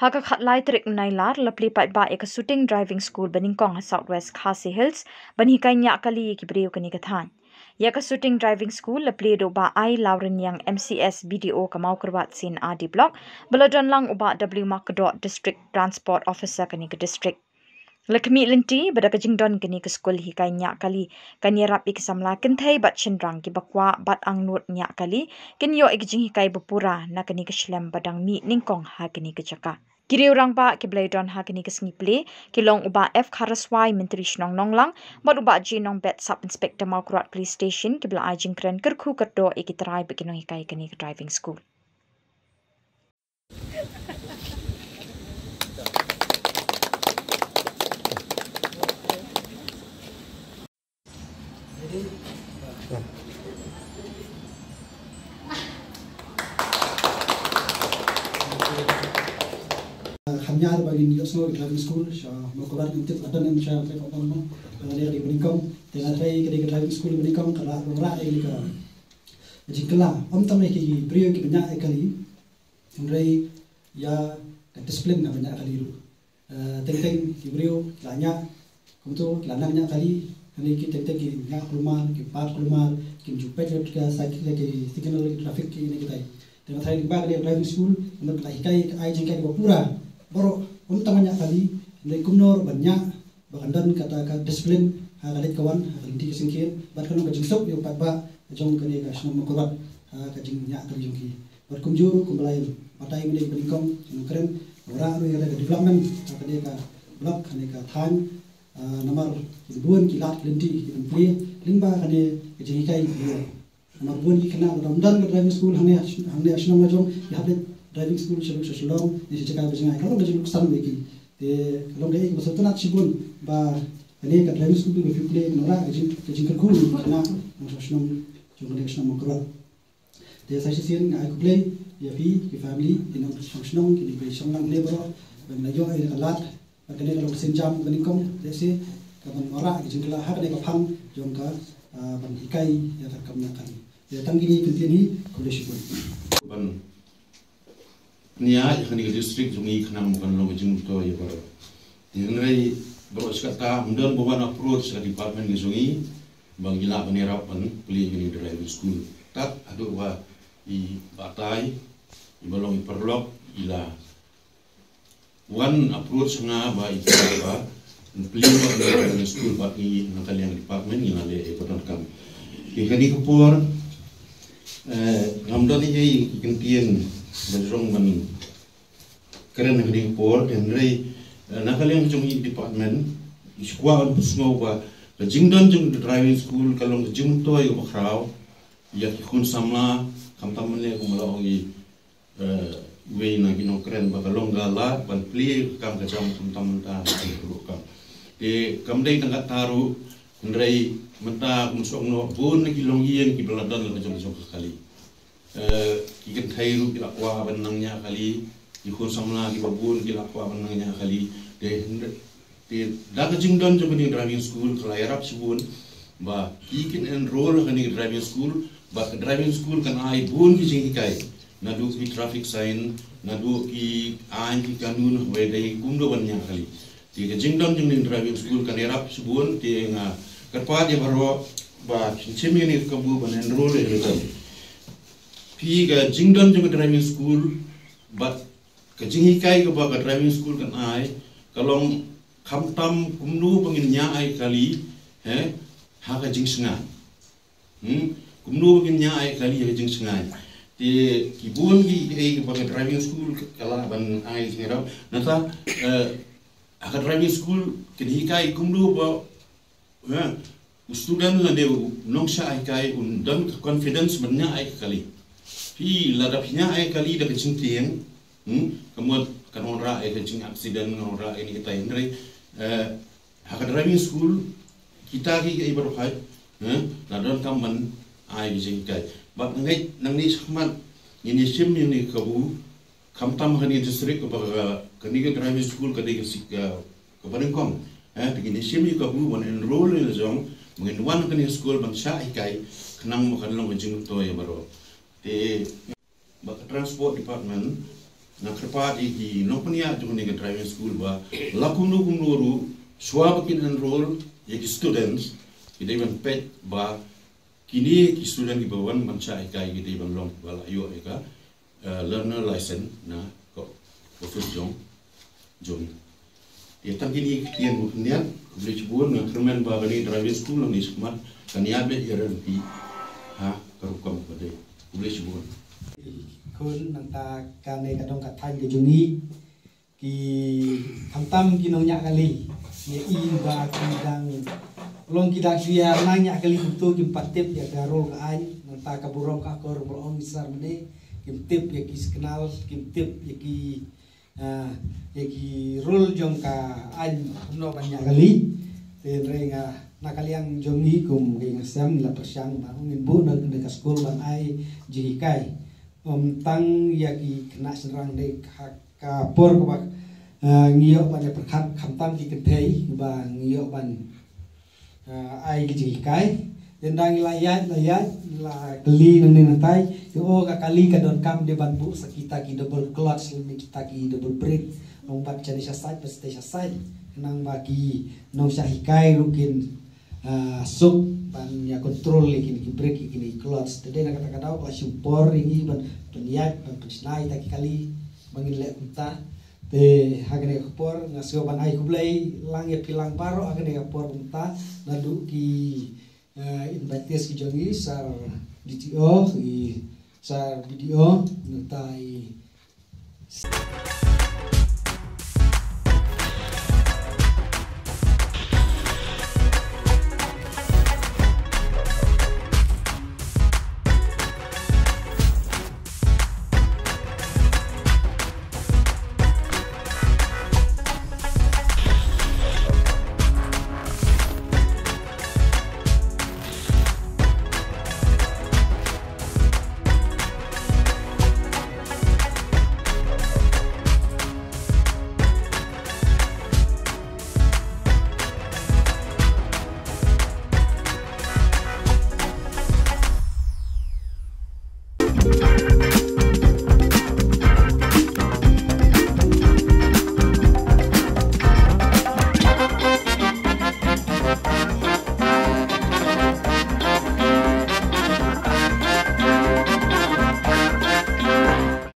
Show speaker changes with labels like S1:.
S1: Haka khatlai trik nailar lapli pai ba eka shooting driving school Baningkong Southwest Khasi Hills bani kanya kali ki brio kani kathan. Yaka shooting driving school lapli do ba ai Lauren yang MCS BDO kamau kerwat sin AD block belodon lang uba W Makadot District Transport Officer kani ke district. Lakmi linti bada kajingdon kani ke school hi kanya kali kanya rap ik samla kenthai bat chendrang ki bakwa bat angnut nya kali kinyo ikjing hi kai bapura na kani ke shlem badang mi ningkong ha kani ke chaka. Kiriu rang ba ke blaydon ha kini kesngi ple kilong uba F Kharaswai menteri shnong nonglang bad uba G nong bet sub inspector Maukurat police station ke bla ajing kren kerku kerdo ikitrai beginong hikai kini ke driving school.
S2: Kanyar bagi ni semua driving school, Maukurat untuk ada yang saya kata orang kalau dia di Baningkong, dengan saya ke driving school Baningkong kalau orang ini ke, jadi kalau tamai ki brio ki banyak kali, sampai ya disiplin banyak kali itu, teng ki brio banyak, kemudian banyak kali, ini ki teng ki banyak keluar, ki park keluar, ki jumpa juga cycle ki signal traffic ki ini kita, dengan saya di bawah driving school, untuk hikai ai jengkai pura. Baru tamanya kali dari kumnor banyak bahkan kata disiplin hagalit kawan hagalinti kesingkir bahkan kajing sok yung patba jong kani ka shnam Maukurat kajing nya kali jongki berkunjung kumbalai patai mede Baningkong keren ora ru ya development kani ka blok kani ka than nomor buan kilat linti impli lingba kani kajing kai nomor buan ki kana ramdan ka driving school hane shnam jong ya driving school shalom ni cakap berjengai kalau berjengai kesan lagi kalau dia masuk tu nak cibun bah ini kat driving school tu play nora kejing kerkul kena shalom juga dia shalom Maukurat dia saya sih aku play ya ki family ini shalom kini play shalom play bro bagi yo ai kalat bagi kalau senjam Baningkong dia sih kapan nora kejing kelah hak dia kapang jom ka ban hikai ya terkamnya kali dia tanggini kentini kolej pun
S3: Nia ikan di distrik jungi kena bukan lo kejung to ya baru. Dengan baru sekata mundur bawa approach ke department di jungi bangila penerapan beli ini driving school. Tak ada wa I batai I balong I perlok ila one approach nga ba I ba beli driving school bagi nakal yang department yang ada ekoton kam. Ikan di kupur ngamdal ini ikan tiang berjong man keren negeri port dan rei nakal yang jong department iskuah on pusno ba jingdon jong driving school kalau jong toy ko bakraw ya kun samla kam tamle ko mala i we na gino keren ba kalong gala ban pli kam ka jam tam ta ko kam de kam dei tangkat taru rei menta musok no bun ki long yen ki beladan la jong kali ikan thairu kila kwa benangnya kali ikut samla di babun kila kwa benangnya kali de dak jingdon jo ni driving school kala yarap sibun ba ikin enroll kani driving school ba driving school kan ai bun ki jing kai nadu ki traffic sign nadu ki ain ki kanun we dai kumdo banya kali ti jingdon jo ni driving school kan yarap sibun ti nga kerpa dia baro ba chimi ni kabu ban enroll le Piga jingdon juga driving school, but kejingi kai ke baga driving school kan ai, kalau kamtam kumnu penginnya ai kali, haka jing sengai, kumnu penginnya ai kali haka jing sengai. Di kibun ki baga driving school kalau ban ai serap, nata haka driving school kejingi kai kumnu ba, student la deu nongsha ai kai undang confidence banyak ai kali. Pi ladapnya ai kali dah kecing tiang, kemudian kan orang ai kecing accident orang ini kita ini, hak driving school kita ki ai baru hai, ladon kaman ai kecing kai. Bak nangai semat ini sim ini kabu, kamtam hani distrik kepada kini driving school kadi kepada Baningkong, begini sim ini kabu wan enroll ni jong, mungkin wan kini school bangsa ai kai, kenang makan long kecing tu ya baru. Di transport department kerpa di nopania jong ni driving school ba lakumnu kumnuru swabakin enroll yaki students kita ban pet ba kini ki student ki bawan mancha ikai kita ban long wala yo eka learner license na ko office jong ya tam kini kian buknian bridge buon na kermen ba ni driving school ni smart kaniabe iran ha karukam pada bridge buon
S2: kun nanta kane kadong kathan ke jungi ki hamtam ki nong nyak kali ye i ba kidang long kidang sia nanya kali tu ki patip ya garol ka ai nanta kaburong ka kor bolong besar mene ki tip ye ki kenal ki tip ye ki rol jong ka ai no banyak kali te renga nakaliang jongi kum ke ngasam la persyang ba ngin bu nang de ka skol ban ai jikai tang yaki kena serang de kapor ko bak ngiyok ban perkhat khamtam ki kethei ba ngiyok ban ai ki kai dendang layat la keli nang tai yo ka kali ka don kam de ban bu sakita ki double clutch lebih kita ki double brake lompat jadi sasai pasti sasai nang bagi nong sahikai rukin sub ban ya kontrol kini brake kini clutch tadi nak kata-kata kalau support ini ban peniat ban pesnai tak kali bangin lek kunta te hagane kapor ngasio ban ai kublai lang ya pilang paro hagane kapor kunta nadu ki invites ki jongi sar DTO sar video nutai